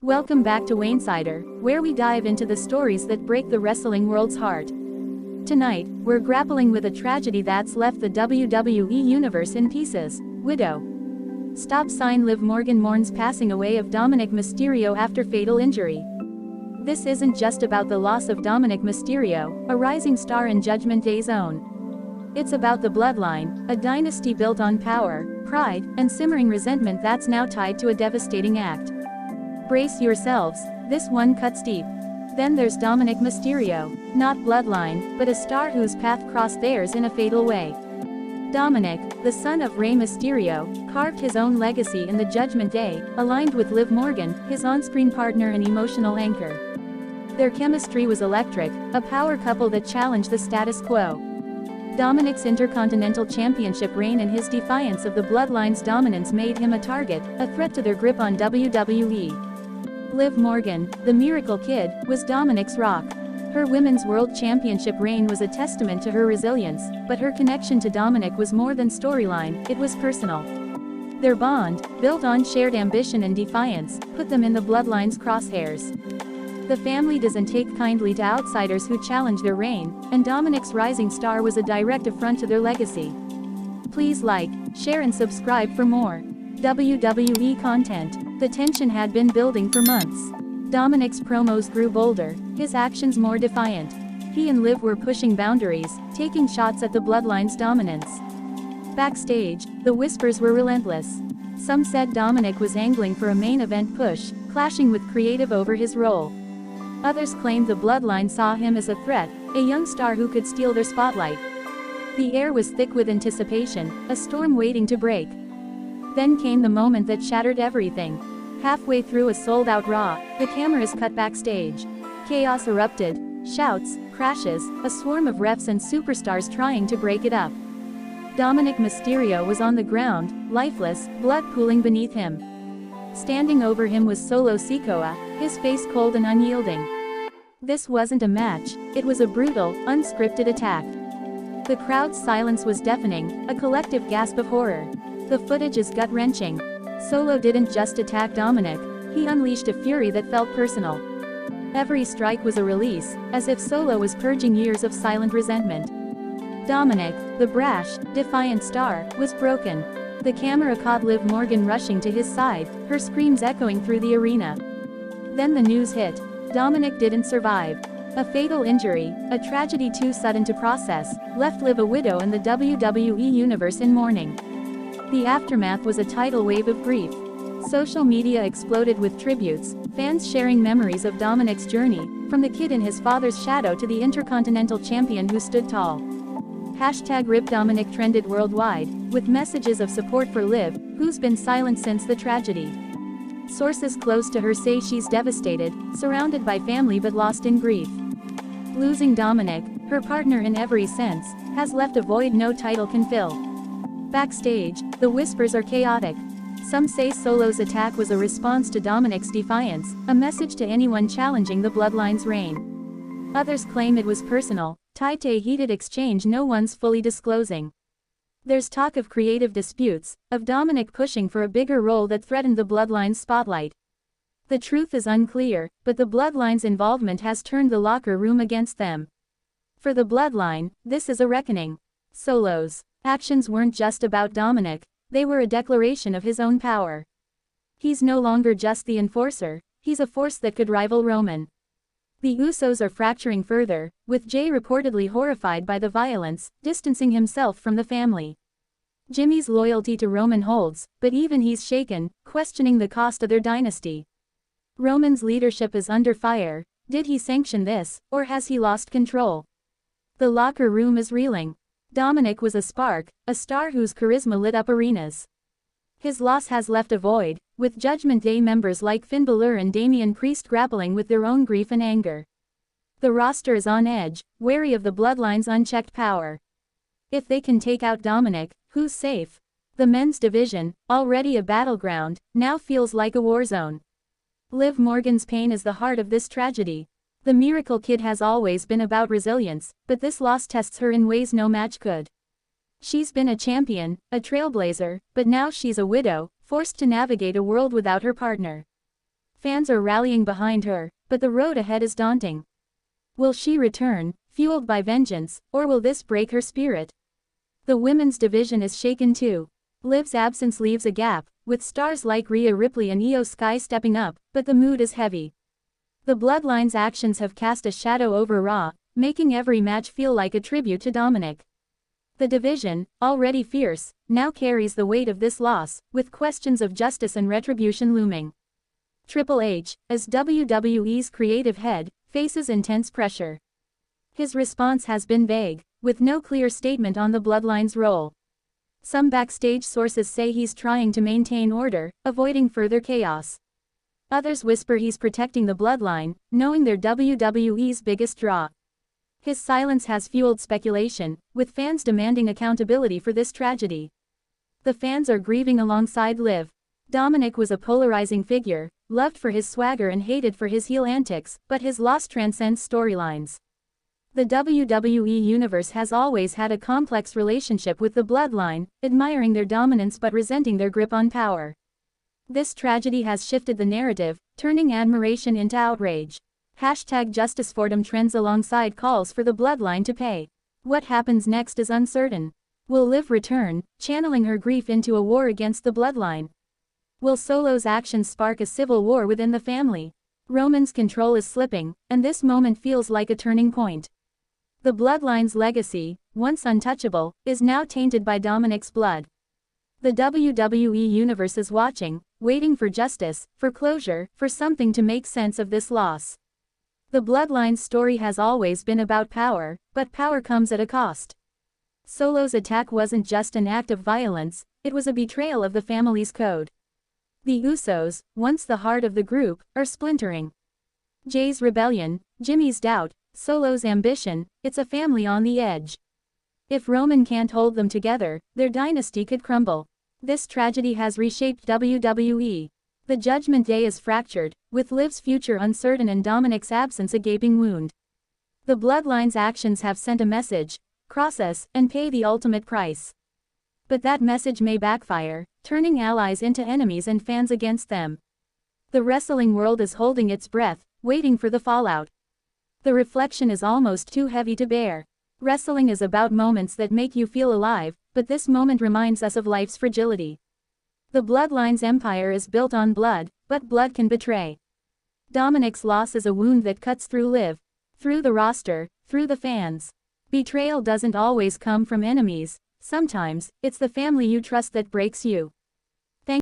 Welcome back to Wainsider, where we dive into the stories that break the wrestling world's heart. Tonight, we're grappling with a tragedy that's left the WWE Universe in pieces. Widow. Stop sign Liv Morgan mourns passing away of Dominik Mysterio after fatal injury. This isn't just about the loss of Dominik Mysterio, a rising star in Judgment Day's own. It's about the bloodline, a dynasty built on power, pride, and simmering resentment that's now tied to a devastating act. Brace yourselves, this one cuts deep. Then there's Dominik Mysterio, not bloodline, but a star whose path crossed theirs in a fatal way. Dominik, the son of Rey Mysterio, carved his own legacy in the Judgment Day, aligned with Liv Morgan, his on-screen partner and emotional anchor. Their chemistry was electric, a power couple that challenged the status quo. Dominik's Intercontinental Championship reign and his defiance of the Bloodline's dominance made him a target, a threat to their grip on WWE. Liv Morgan, the Miracle Kid, was Dominik's rock. Her Women's World Championship reign was a testament to her resilience, but her connection to Dominik was more than storyline, it was personal. Their bond, built on shared ambition and defiance, put them in the Bloodline's crosshairs. The family doesn't take kindly to outsiders who challenge their reign, and Dominik's rising star was a direct affront to their legacy. Please like, share and subscribe for more WWE content. The tension had been building for months. Dominik's promos grew bolder, his actions more defiant. He and Liv were pushing boundaries, taking shots at the Bloodline's dominance. Backstage, the whispers were relentless. Some said Dominik was angling for a main event push, clashing with creative over his role. Others claimed the Bloodline saw him as a threat, a young star who could steal their spotlight. The air was thick with anticipation, a storm waiting to break. Then came the moment that shattered everything. Halfway through a sold-out Raw, the cameras cut backstage. Chaos erupted, shouts, crashes, a swarm of refs and superstars trying to break it up. Dominik Mysterio was on the ground, lifeless, blood pooling beneath him. Standing over him was Solo Sikoa, his face cold and unyielding. This wasn't a match, it was a brutal, unscripted attack. The crowd's silence was deafening, a collective gasp of horror. The footage is gut-wrenching. Solo didn't just attack Dominik, he unleashed a fury that felt personal. Every strike was a release, as if Solo was purging years of silent resentment. Dominik, the brash, defiant star, was broken. The camera caught Liv Morgan rushing to his side, her screams echoing through the arena. Then the news hit. Dominik didn't survive. A fatal injury, a tragedy too sudden to process, left Liv a widow and the WWE Universe in mourning. The aftermath was a tidal wave of grief. Social media exploded with tributes, fans sharing memories of Dominik's journey, from the kid in his father's shadow to the Intercontinental Champion who stood tall. #RipDominik trended worldwide, with messages of support for Liv, who's been silent since the tragedy. Sources close to her say she's devastated, surrounded by family but lost in grief. Losing Dominik, her partner in every sense, has left a void no title can fill. Backstage, the whispers are chaotic. Some say Solo's attack was a response to Dominik's defiance, a message to anyone challenging the Bloodline's reign. Others claim it was personal, tied to a heated exchange no one's fully disclosing. There's talk of creative disputes, of Dominik pushing for a bigger role that threatened the Bloodline's spotlight. The truth is unclear, but the Bloodline's involvement has turned the locker room against them. For the Bloodline, this is a reckoning. Solo's actions weren't just about Dominik, they were a declaration of his own power. He's no longer just the enforcer, he's a force that could rival Roman. The Usos are fracturing further, with Jey reportedly horrified by the violence, distancing himself from the family. Jimmy's loyalty to Roman holds, but even he's shaken, questioning the cost of their dynasty. Roman's leadership is under fire. Did he sanction this, or has he lost control? The locker room is reeling. Dominik was a spark, a star whose charisma lit up arenas. His loss has left a void, with Judgment Day members like Finn Balor and Damian Priest grappling with their own grief and anger. The roster is on edge, wary of the Bloodline's unchecked power. If they can take out Dominik, who's safe? The men's division, already a battleground, now feels like a war zone. Liv Morgan's pain is the heart of this tragedy. The Miracle Kid has always been about resilience, but this loss tests her in ways no match could. She's been a champion, a trailblazer, but now she's a widow, forced to navigate a world without her partner. Fans are rallying behind her, but the road ahead is daunting. Will she return, fueled by vengeance, or will this break her spirit? The women's division is shaken too. Liv's absence leaves a gap, with stars like Rhea Ripley and Io Sky stepping up, but the mood is heavy. The Bloodline's actions have cast a shadow over Raw, making every match feel like a tribute to Dominik. The division, already fierce, now carries the weight of this loss, with questions of justice and retribution looming. Triple H, as WWE's creative head, faces intense pressure. His response has been vague, with no clear statement on the Bloodline's role. Some backstage sources say he's trying to maintain order, avoiding further chaos. Others whisper he's protecting the Bloodline, knowing they're WWE's biggest draw. His silence has fueled speculation, with fans demanding accountability for this tragedy. The fans are grieving alongside Liv. Dominik was a polarizing figure, loved for his swagger and hated for his heel antics, but his loss transcends storylines. The WWE Universe has always had a complex relationship with the Bloodline, admiring their dominance but resenting their grip on power. This tragedy has shifted the narrative, turning admiration into outrage. #JusticeFordham trends alongside calls for the Bloodline to pay. What happens next is uncertain. Will Liv return, channeling her grief into a war against the Bloodline? Will Solo's actions spark a civil war within the family? Roman's control is slipping, and this moment feels like a turning point. The Bloodline's legacy, once untouchable, is now tainted by Dominik's blood. The WWE Universe is watching, waiting for justice, for closure, for something to make sense of this loss. The Bloodline's story has always been about power, but power comes at a cost. Solo's attack wasn't just an act of violence, it was a betrayal of the family's code. The Usos, once the heart of the group, are splintering. Jay's rebellion, Jimmy's doubt, Solo's ambition, it's a family on the edge. If Roman can't hold them together, their dynasty could crumble. This tragedy has reshaped WWE. The Judgment Day is fractured, with Liv's future uncertain and Dominik's absence a gaping wound. The Bloodline's actions have sent a message: cross us, and pay the ultimate price. But that message may backfire, turning allies into enemies and fans against them. The wrestling world is holding its breath, waiting for the fallout. The reflection is almost too heavy to bear. Wrestling is about moments that make you feel alive, but this moment reminds us of life's fragility. The Bloodline's empire is built on blood, but blood can betray. Dominik's loss is a wound that cuts through Liv, through the roster, through the fans. Betrayal doesn't always come from enemies, sometimes, it's the family you trust that breaks you.